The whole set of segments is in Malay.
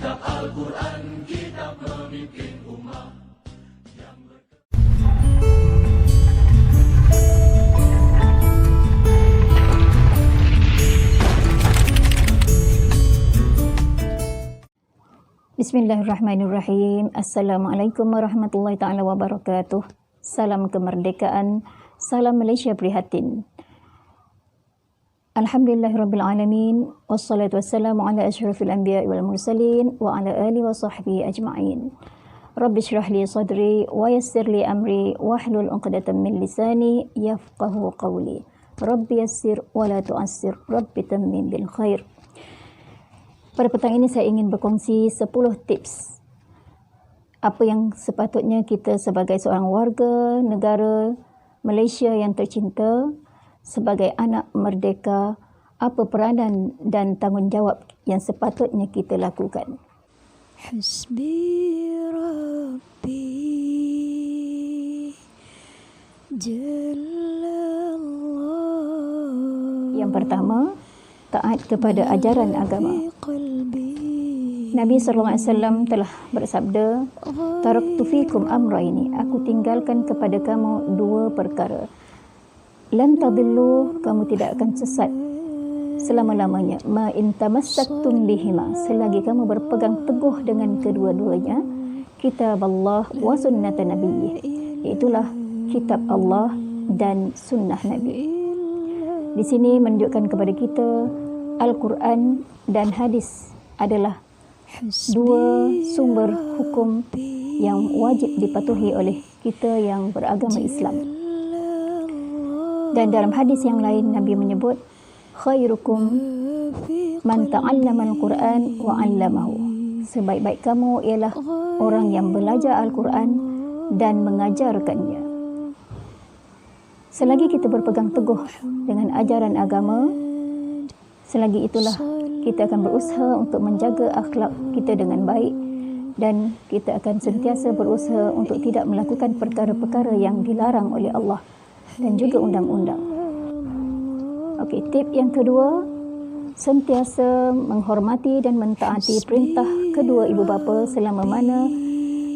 Kitab Al-Quran, kitab pemimpin umat. Bismillahirrahmanirrahim. Assalamualaikum warahmatullahi ta'ala wabarakatuh. Salam kemerdekaan, salam Malaysia prihatin. Alhamdulillahirrabbilalamin. Wassalatu wassalamu ala ashrafil anbiya wal mursalin wa ala alihi wa sahbihi ajma'in. Rabbi syrah li sadri wa yassir li amri wahlul 'uqdatam min lisani yafqahu qawli. Rabbi yassir wa la tu'assir, Rabbi tammim bil khair. Pada petang ini saya ingin berkongsi 10 tips apa yang sepatutnya kita sebagai seorang warga negara Malaysia yang tercinta, sebagai anak merdeka, apa peranan dan tanggungjawab yang sepatutnya kita lakukan. Hasbi Rabbi Jallallah. Yang pertama, taat kepada ajaran agama. Nabi SAW telah bersabda, taraktu fikum amraini, aku tinggalkan kepada kamu 2 perkara. Lan tadillu, kamu tidak akan sesat selama-lamanya. Ma in tamassaktum bihima, selagi kamu berpegang teguh dengan kedua-duanya. Kitab Allah wa sunnat Nabi, itulah kitab Allah dan sunnah Nabi. Di sini menunjukkan kepada kita Al-Quran dan hadis adalah 2 sumber hukum yang wajib dipatuhi oleh kita yang beragama Islam. Dan dalam hadis yang lain Nabi menyebut, khairukum man ta'allama al-Quran wa 'allamahu. Sebaik-baik kamu ialah orang yang belajar Al-Quran dan mengajarkannya. Selagi kita berpegang teguh dengan ajaran agama, selagi itulah kita akan berusaha untuk menjaga akhlak kita dengan baik, dan kita akan sentiasa berusaha untuk tidak melakukan perkara-perkara yang dilarang oleh Allah dan juga undang-undang. Okey, tip yang kedua, sentiasa menghormati dan mentaati perintah kedua ibu bapa selama mana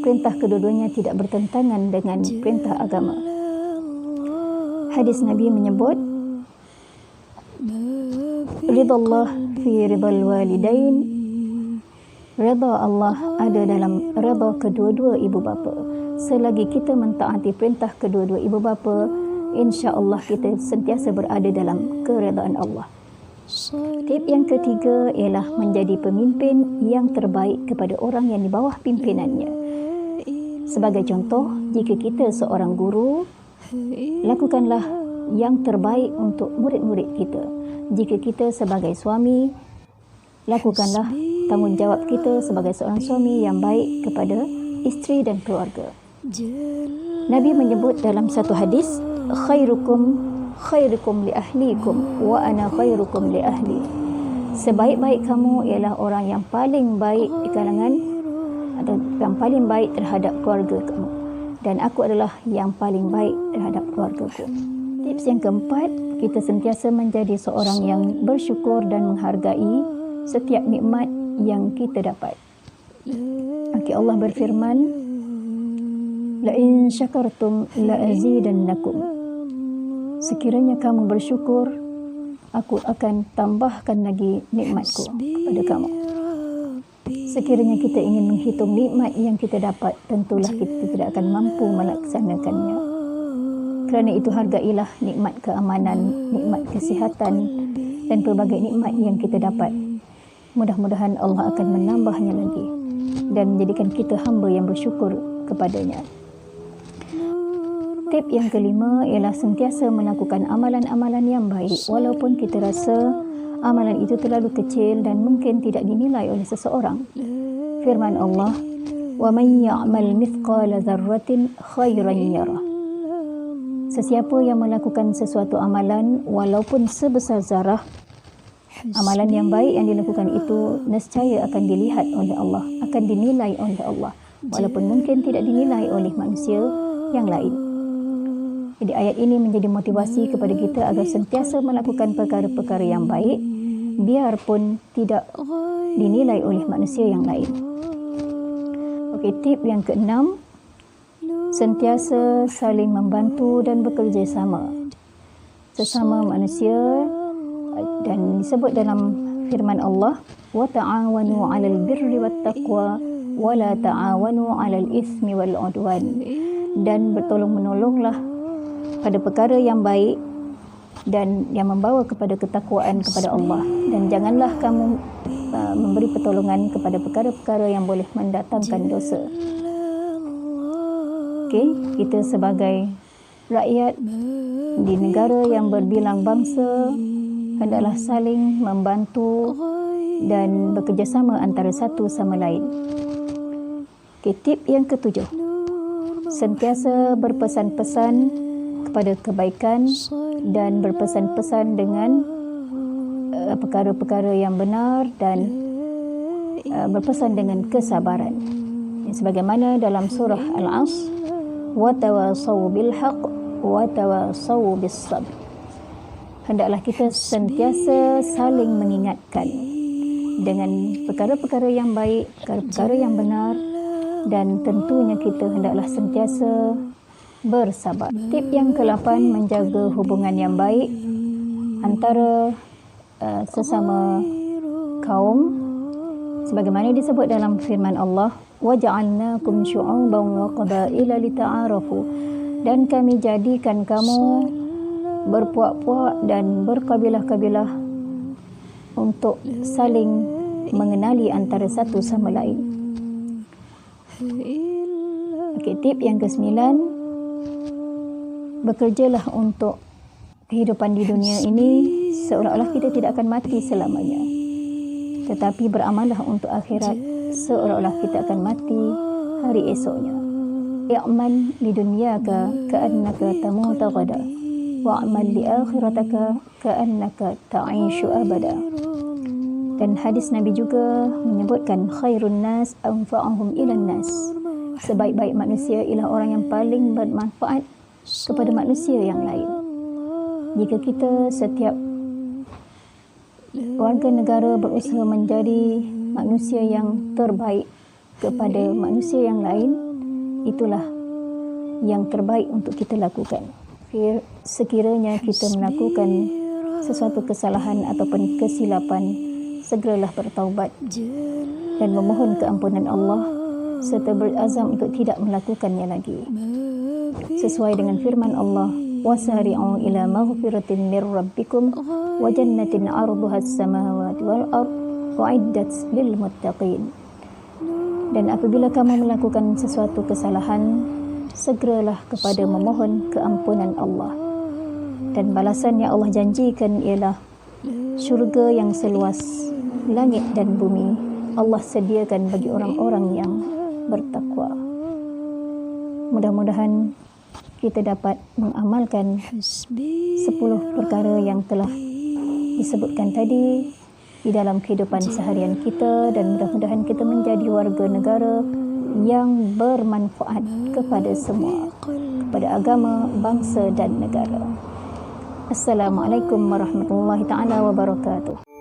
perintah kedua-duanya tidak bertentangan dengan perintah agama. Hadis Nabi menyebut, ridallah fi ridal walidain, redha Allah ada dalam redha kedua-dua ibu bapa. Selagi kita mentaati perintah kedua-dua ibu bapa, insya-Allah kita sentiasa berada dalam keredaan Allah. Tip yang ketiga ialah menjadi pemimpin yang terbaik kepada orang yang di bawah pimpinannya. Sebagai contoh, jika kita seorang guru, lakukanlah yang terbaik untuk murid-murid kita. Jika kita sebagai suami, lakukanlah tanggungjawab kita sebagai seorang suami yang baik kepada isteri dan keluarga. Nabi menyebut dalam satu hadis, khairukum li ahlikum wa ana khairukum li ahli. Sebaik-baik kamu ialah orang yang paling baik di kalangan atau yang paling baik terhadap keluarga kamu, dan aku adalah yang paling baik terhadap keluargaku. Tips yang keempat, kita sentiasa menjadi seorang yang bersyukur dan menghargai setiap nikmat yang kita dapat. Okay, Allah berfirman, la in syakartum la azidannakum. Sekiranya kamu bersyukur, aku akan tambahkan lagi nikmatku kepada kamu. Sekiranya kita ingin menghitung nikmat yang kita dapat, tentulah kita tidak akan mampu melaksanakannya. Kerana itu hargailah nikmat keamanan, nikmat kesihatan dan pelbagai nikmat yang kita dapat. Mudah-mudahan Allah akan menambahnya lagi dan menjadikan kita hamba yang bersyukur kepadanya. Tip yang kelima ialah sentiasa melakukan amalan-amalan yang baik walaupun kita rasa amalan itu terlalu kecil dan mungkin tidak dinilai oleh seseorang. Firman Allah, wa man ya'mal mithqala dzarratin khairan yarah. Sesiapa yang melakukan sesuatu amalan walaupun sebesar zarah, amalan yang baik yang dilakukan itu nescaya akan dilihat oleh Allah, akan dinilai oleh Allah, walaupun mungkin tidak dinilai oleh manusia yang lain. Jadi ayat ini menjadi motivasi kepada kita agar sentiasa melakukan perkara-perkara yang baik biarpun tidak dinilai oleh manusia yang lain. Okey, tip yang keenam, sentiasa saling membantu dan bekerjasama sesama manusia, dan disebut dalam firman Allah, wa ta'awanu 'alal birri wat taqwa wa la ta'awanu 'alal itsmi wal 'udwan, dan bertolong-menolonglah pada perkara yang baik dan yang membawa kepada ketakwaan kepada Allah, dan janganlah kamu memberi pertolongan kepada perkara-perkara yang boleh mendatangkan dosa. Okey, kita sebagai rakyat di negara yang berbilang bangsa hendaklah saling membantu dan bekerjasama antara satu sama lain. Okey, tip yang ketujuh, sentiasa berpesan-pesan kepada kebaikan dan berpesan-pesan dengan perkara-perkara yang benar, dan berpesan dengan kesabaran. Sebagaimana dalam surah Al-Asr, wa tawassaw bil haqq wa tawassaw bis sabr. Hendaklah kita sentiasa saling mengingatkan dengan perkara-perkara yang baik, perkara-perkara yang benar, dan tentunya kita hendaklah sentiasa bersabar. Tip yang ke-8, menjaga hubungan yang baik antara sesama kaum, sebagaimana disebut dalam firman Allah, waja'alnakum syu'uban wa qabaila lita'arafu, dan kami jadikan kamu berpuak-puak dan berkabilah-kabilah untuk saling mengenali antara satu sama lain. Okey, tip yang ke-9, bekerjalah untuk kehidupan di dunia ini seolah-olah kita tidak akan mati selamanya, tetapi beramallah untuk akhirat seolah-olah kita akan mati hari esoknya. I'mal li dunyaka ka'annaka tamutu ghada wa'mal li akhirataka ka'annaka ta'ishu abada. Dan hadis Nabi juga menyebutkan, khairun nas anfa'uhum ilan nas, sebaik-baik manusia ialah orang yang paling bermanfaat kepada manusia yang lain. Jika kita setiap warga negara berusaha menjadi manusia yang terbaik kepada manusia yang lain, itulah yang terbaik untuk kita lakukan. Sekiranya kita melakukan sesuatu kesalahan ataupun kesilapan, segeralah bertaubat dan memohon keampunan Allah serta berazam untuk tidak melakukannya lagi. Sesuai dengan firman Allah, wasari'u ila maghfiratin mir rabbikum wa jannatin 'arduha as-samawati wal ard wa'iddat lil muttaqin. Dan apabila kamu melakukan sesuatu kesalahan, segeralah kepada memohon keampunan Allah, dan balasan yang Allah janjikan ialah syurga yang seluas langit dan bumi. Allah sediakan bagi orang-orang yang bertakwa. Mudah-mudahan kita dapat mengamalkan 10 perkara yang telah disebutkan tadi di dalam kehidupan seharian kita, dan mudah-mudahan kita menjadi warga negara yang bermanfaat kepada semua, kepada agama, bangsa dan negara. Assalamualaikum warahmatullahi taala wabarakatuh.